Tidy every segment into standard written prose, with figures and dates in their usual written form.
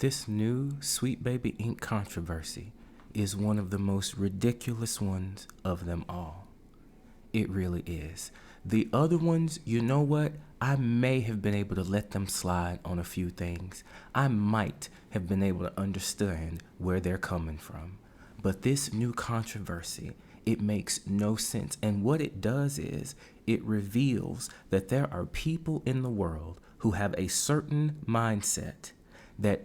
This new Sweet Baby Ink controversy is one of the most ridiculous ones of them all. It really is. The other ones, you know what? I may have been able to let them slide on a few things. I might have been able to understand where they're coming from. But this new controversy, it makes no sense. And what it does is it reveals that there are people in the world who have a certain mindset that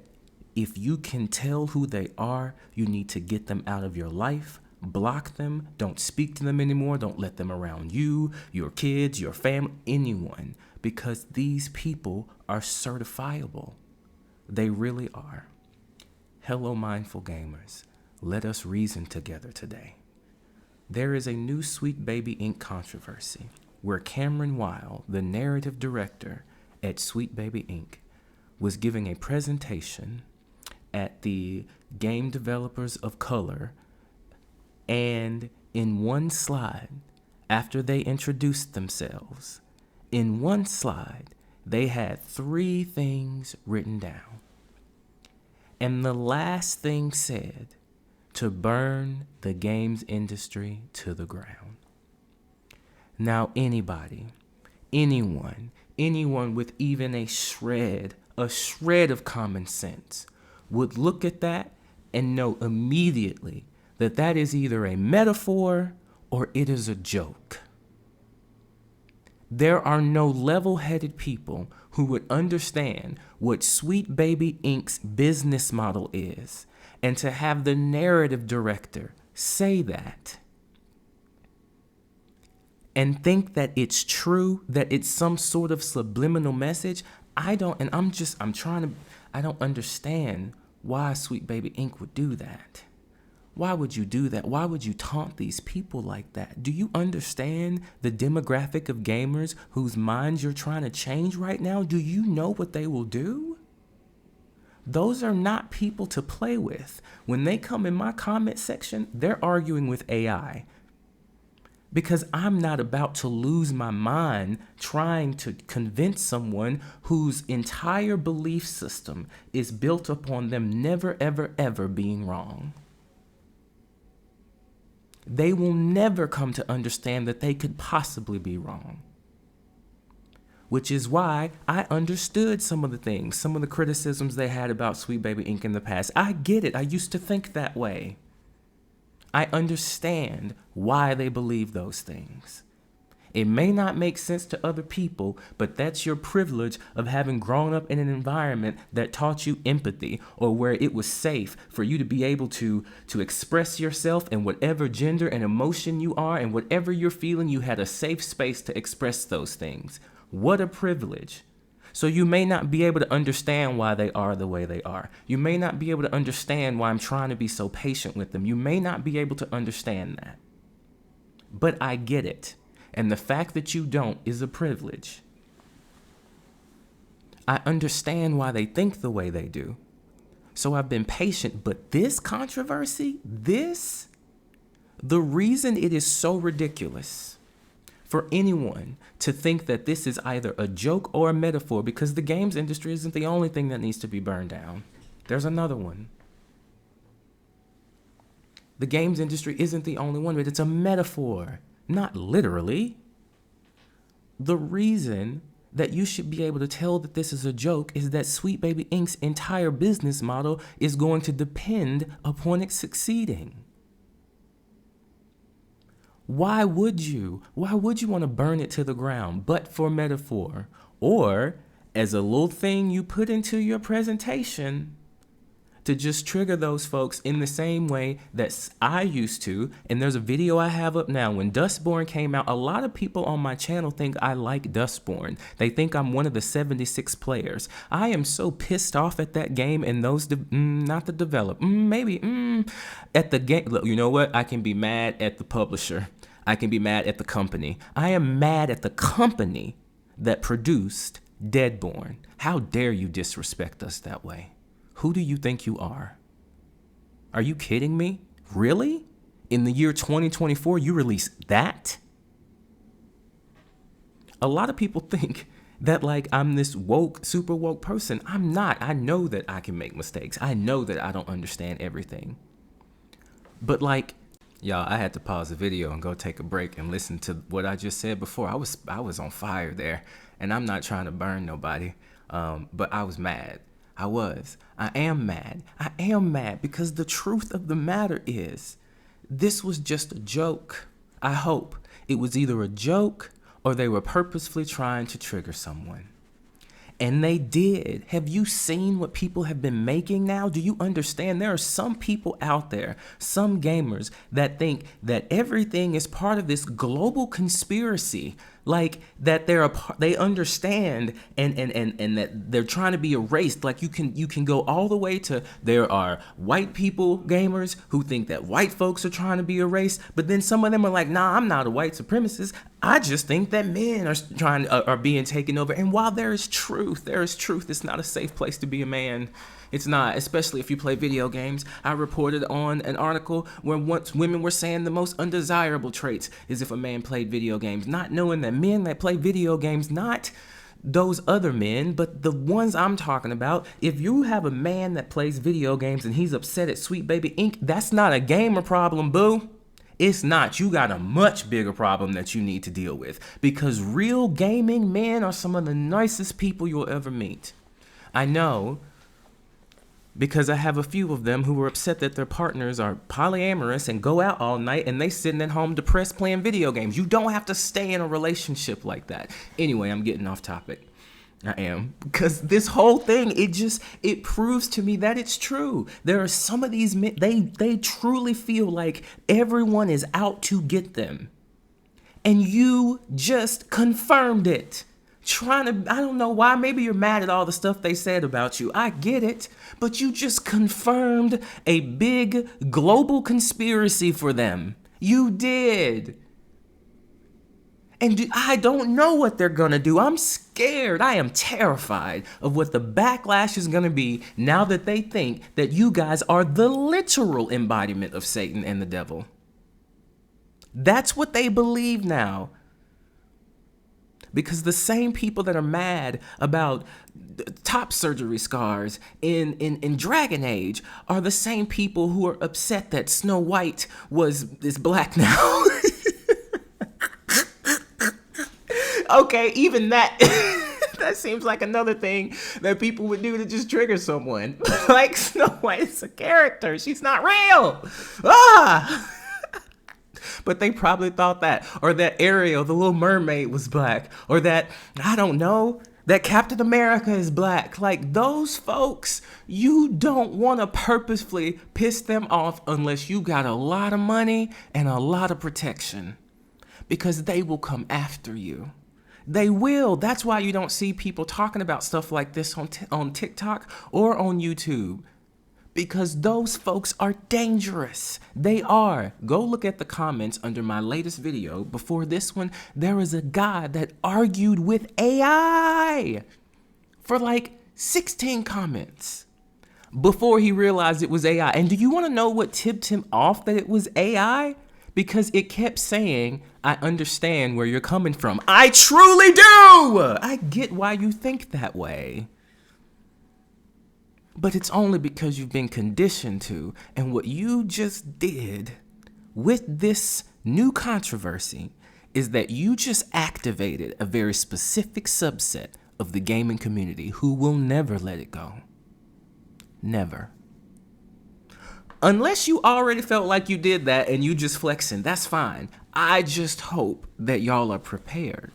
if you can tell who they are, you need to get them out of your life, block them, don't speak to them anymore, don't let them around you, your kids, your family, anyone, because these people are certifiable. They really are. Hello, mindful gamers. Let us reason together today. There is a new Sweet Baby Ink controversy where Cameron Weil, the narrative director at Sweet Baby Ink, was giving a presentation at the Game Developers of Color, and in one slide, after they introduced themselves, in one slide, they had 3 things written down. And the last thing said, to burn the games industry to the ground. Now anyone with even a shred of common sense would look at that and know immediately that that is either a metaphor or it is a joke. There are no level-headed people who would understand what Sweet Baby Ink's business model is, and to have the narrative director say that and think that it's true, that it's some sort of subliminal message, I don't understand why Sweet Baby Ink would do that. Why would you do that? Why would you taunt these people like that? Do you understand the demographic of gamers whose minds you're trying to change right now? Do you know what they will do? Those are not people to play with. When they come in my comment section, they're arguing with AI. Because I'm not about to lose my mind trying to convince someone whose entire belief system is built upon them never, ever, ever being wrong. They will never come to understand that they could possibly be wrong. Which is why I understood some of the criticisms they had about Sweet Baby Ink in the past. I get it. I used to think that way. I understand why they believe those things. It may not make sense to other people, but that's your privilege of having grown up in an environment that taught you empathy, or where it was safe for you to be able to express yourself in whatever gender and emotion you are, and whatever you're feeling, you had a safe space to express those things. What a privilege. So you may not be able to understand why they are the way they are. You may not be able to understand why I'm trying to be so patient with them. You may not be able to understand that. But I get it. And the fact that you don't is a privilege. I understand why they think the way they do. So I've been patient. But this controversy, the reason it is so ridiculous for anyone to think that this is either a joke or a metaphor, because the games industry isn't the only thing that needs to be burned down. There's another one. The games industry isn't the only one, but it's a metaphor, not literally. The reason that you should be able to tell that this is a joke is that Sweet Baby Ink's entire business model is going to depend upon it succeeding. Why would you want to burn it to the ground but for metaphor? Or as a little thing you put into your presentation to just trigger those folks in the same way that I used to. And there's a video I have up now. When Dustborn came out, a lot of people on my channel think I like Dustborn. They think I'm one of the 76 players. I am so pissed off at that game and those, not the developer, at the game. Look, you know what? I can be mad at the publisher. I can be mad at the company. I am mad at the company that produced Deadborn. How dare you disrespect us that way? Who do you think you are? Are you kidding me? Really? In the year 2024, you released that? A lot of people think that like I'm this woke, super woke person. I'm not. I know that I can make mistakes. I know that I don't understand everything. But like, y'all, I had to pause the video and go take a break and listen to what I just said before. I was on fire there, and I'm not trying to burn nobody, but I was mad. I am mad. I am mad because the truth of the matter is, this was just a joke. I hope it was either a joke or they were purposefully trying to trigger someone. And they did. Have you seen what people have been making now? Do you understand? There are some people out there, some gamers, that think that everything is part of this global conspiracy. Like that they understand and that they're trying to be erased. Like you can go all the way to, there are white people gamers who think that white folks are trying to be erased, but then some of them are like, nah, I'm not a white supremacist. I just think that men are being taken over. And while there is truth, it's not a safe place to be a man. It's not, especially if you play video games. I reported on an article where once women were saying the most undesirable traits is if a man played video games, not knowing that men that play video games, not those other men, but the ones I'm talking about, if you have a man that plays video games and he's upset at Sweet Baby Inc., that's not a gamer problem, boo. It's not. You got a much bigger problem that you need to deal with, because real gaming men are some of the nicest people you'll ever meet. I know, because I have a few of them who are upset that their partners are polyamorous and go out all night and they sitting at home depressed playing video games. You don't have to stay in a relationship like that. Anyway, I'm getting off topic. I am. Because this whole thing, it proves to me that it's true. There are some of these men, they truly feel like everyone is out to get them. And you just confirmed it. I don't know why, maybe you're mad at all the stuff they said about you. I get it, but you just confirmed a big global conspiracy for them. You did. And I don't know what they're gonna do. I'm scared. I am terrified of what the backlash is gonna be now that they think that you guys are the literal embodiment of Satan and the devil. That's what they believe now. Because the same people that are mad about top surgery scars in Dragon Age are the same people who are upset that Snow White is black now. Okay, even that that seems like another thing that people would do to just trigger someone. Like, Snow White is a character. She's not real. But they probably thought that, or that Ariel, the little mermaid, was black, or that, I don't know, that Captain America is black. Like, those folks, you don't want to purposefully piss them off unless you got a lot of money and a lot of protection, because they will come after you. They will. That's why you don't see people talking about stuff like this on TikTok or on YouTube. Because those folks are dangerous. They are. Go look at the comments under my latest video. Before this one, there was a guy that argued with AI for like 16 comments before he realized it was AI. And do you want to know what tipped him off that it was AI? Because it kept saying, I understand where you're coming from. I truly do! I get why you think that way. But it's only because you've been conditioned to. And what you just did with this new controversy is that you just activated a very specific subset of the gaming community who will never let it go. Never. Unless you already felt like you did that and you just flexing, that's fine. I just hope that y'all are prepared,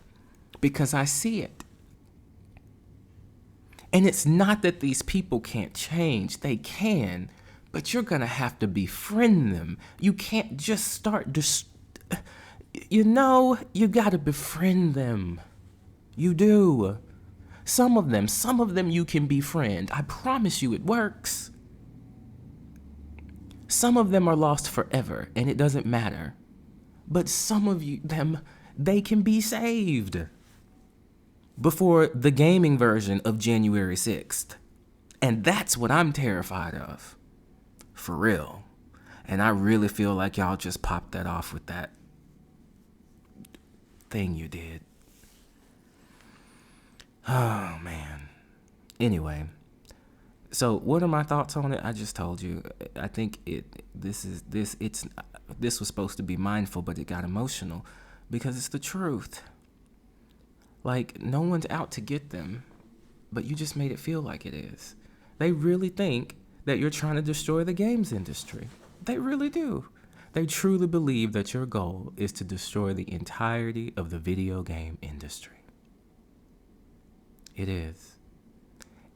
because I see it. And it's not that these people can't change. They can, but you're going to have to befriend them. You can't just start, you got to befriend them. You do. Some of them you can befriend. I promise you it works. Some of them are lost forever, and it doesn't matter. But some of them, they can be saved before the gaming version of January 6th. And that's what I'm terrified of. For real. And I really feel like y'all just popped that off with that thing you did. Oh man. Anyway, so what are my thoughts on it? I just told you. I think this was supposed to be mindful, but it got emotional because it's the truth. Like, no one's out to get them, but you just made it feel like it is. They really think that you're trying to destroy the games industry. They really do. They truly believe that your goal is to destroy the entirety of the video game industry. It is.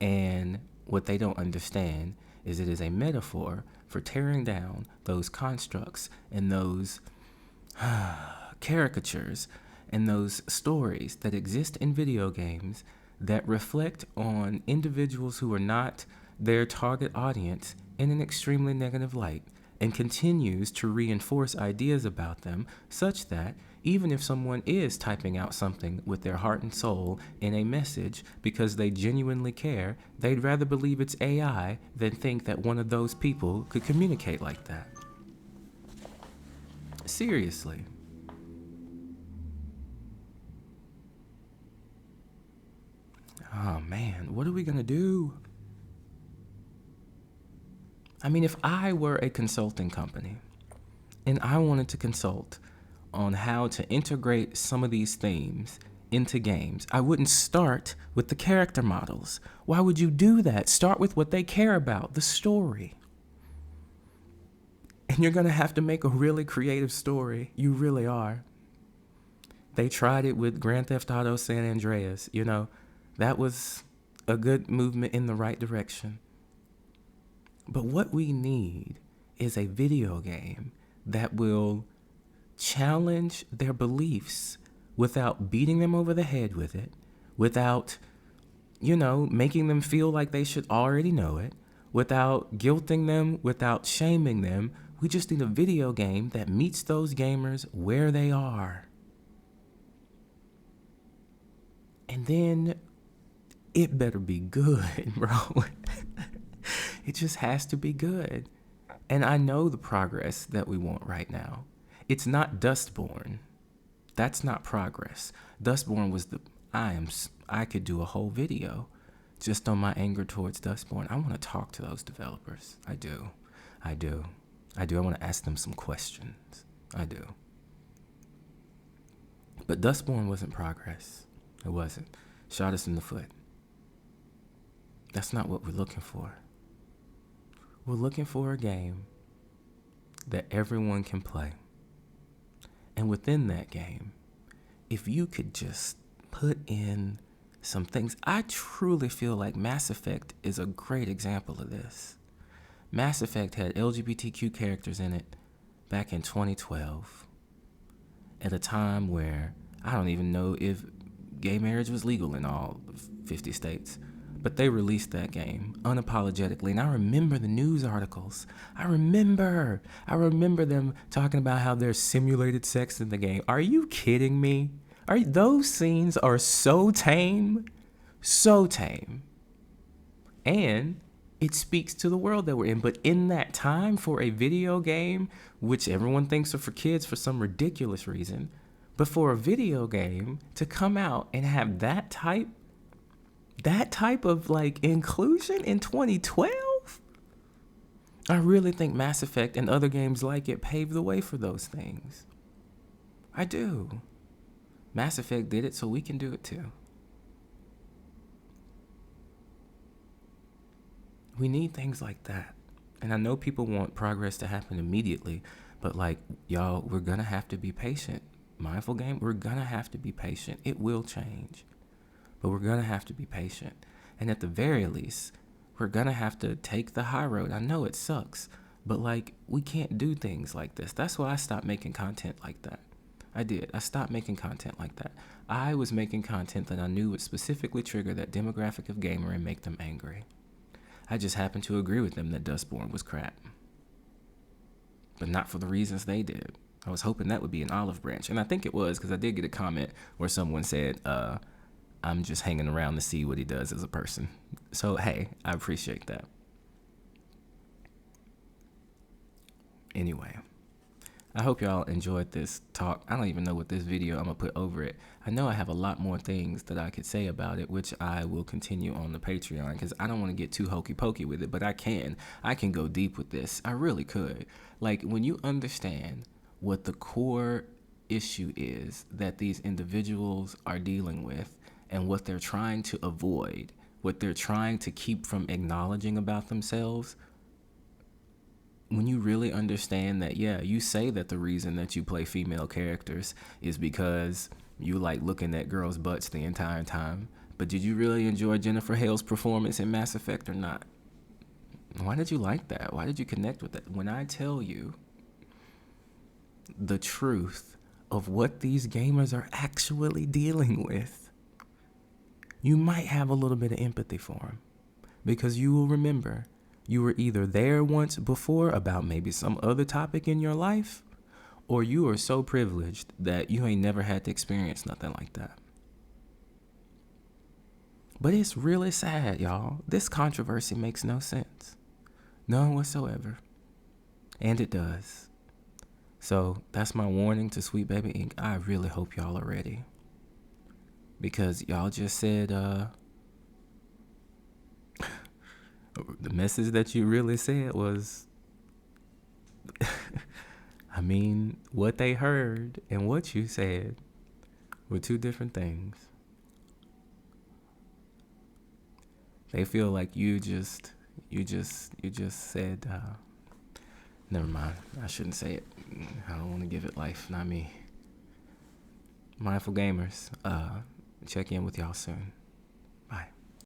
And what they don't understand is it is a metaphor for tearing down those constructs and those caricatures and those stories that exist in video games that reflect on individuals who are not their target audience in an extremely negative light, and continues to reinforce ideas about them such that even if someone is typing out something with their heart and soul in a message because they genuinely care, they'd rather believe it's AI than think that one of those people could communicate like that. Seriously. Oh man, what are we gonna do? I mean, if I were a consulting company and I wanted to consult on how to integrate some of these themes into games, I wouldn't start with the character models. Why would you do that? Start with what they care about, the story. And you're gonna have to make a really creative story. You really are. They tried it with Grand Theft Auto San Andreas, you know. That was a good movement in the right direction. But what we need is a video game that will challenge their beliefs without beating them over the head with it, without, making them feel like they should already know it, without guilting them, without shaming them. We just need a video game that meets those gamers where they are. And then it better be good, bro. It just has to be good. And I know the progress that we want right now. It's not Dustborn. That's not progress. Dustborn was I could do a whole video just on my anger towards Dustborn. I want to talk to those developers. I do. I want to ask them some questions. I do. But Dustborn wasn't progress. It wasn't. Shot us in the foot. That's not what we're looking for. We're looking for a game that everyone can play. And within that game, if you could just put in some things, I truly feel like Mass Effect is a great example of this. Mass Effect had LGBTQ characters in it back in 2012, at a time where I don't even know if gay marriage was legal in all 50 states. But they released that game unapologetically. And I remember the news articles. I remember them talking about how there's simulated sex in the game. Are you kidding me? Those scenes are so tame. So tame. And it speaks to the world that we're in. But in that time, for a video game, which everyone thinks are for kids for some ridiculous reason, but for a video game to come out and have that type of inclusion in 2012, I really think Mass Effect and other games like it paved the way for those things. I do. Mass Effect did it, so we can do it too. We need things like that. And I know people want progress to happen immediately, but y'all, we're gonna have to be patient. Mindful game, we're gonna have to be patient. It will change. But we're going to have to be patient. And at the very least, we're going to have to take the high road. I know it sucks, but we can't do things like this. That's why I stopped making content like that. I did. I stopped making content like that. I was making content that I knew would specifically trigger that demographic of gamer and make them angry. I just happened to agree with them that Dustborn was crap. But not for the reasons they did. I was hoping that would be an olive branch. And I think it was, because I did get a comment where someone said, I'm just hanging around to see what he does as a person. So, hey, I appreciate that. Anyway, I hope y'all enjoyed this talk. I don't even know what this video I'm going to put over it. I know I have a lot more things that I could say about it, which I will continue on the Patreon because I don't want to get too hokey pokey with it, but I can. I can go deep with this. I really could. Like, when you understand what the core issue is that these individuals are dealing with and what they're trying to avoid, what they're trying to keep from acknowledging about themselves, when you really understand that, yeah, you say that the reason that you play female characters is because you like looking at girls' butts the entire time, but did you really enjoy Jennifer Hale's performance in Mass Effect or not? Why did you like that? Why did you connect with that? When I tell you the truth of what these gamers are actually dealing with, you might have a little bit of empathy for them, because you will remember you were either there once before about maybe some other topic in your life, or you are so privileged that you ain't never had to experience nothing like that. But it's really sad, y'all. This controversy makes no sense. None whatsoever. And it does. So that's my warning to Sweet Baby Inc. I really hope y'all are ready. Because y'all just said, the message that you really said was, I mean, what they heard and what you said were two different things. They feel like you just said, never mind. I shouldn't say it. I don't want to give it life, not me. Mindful gamers, check in with y'all soon.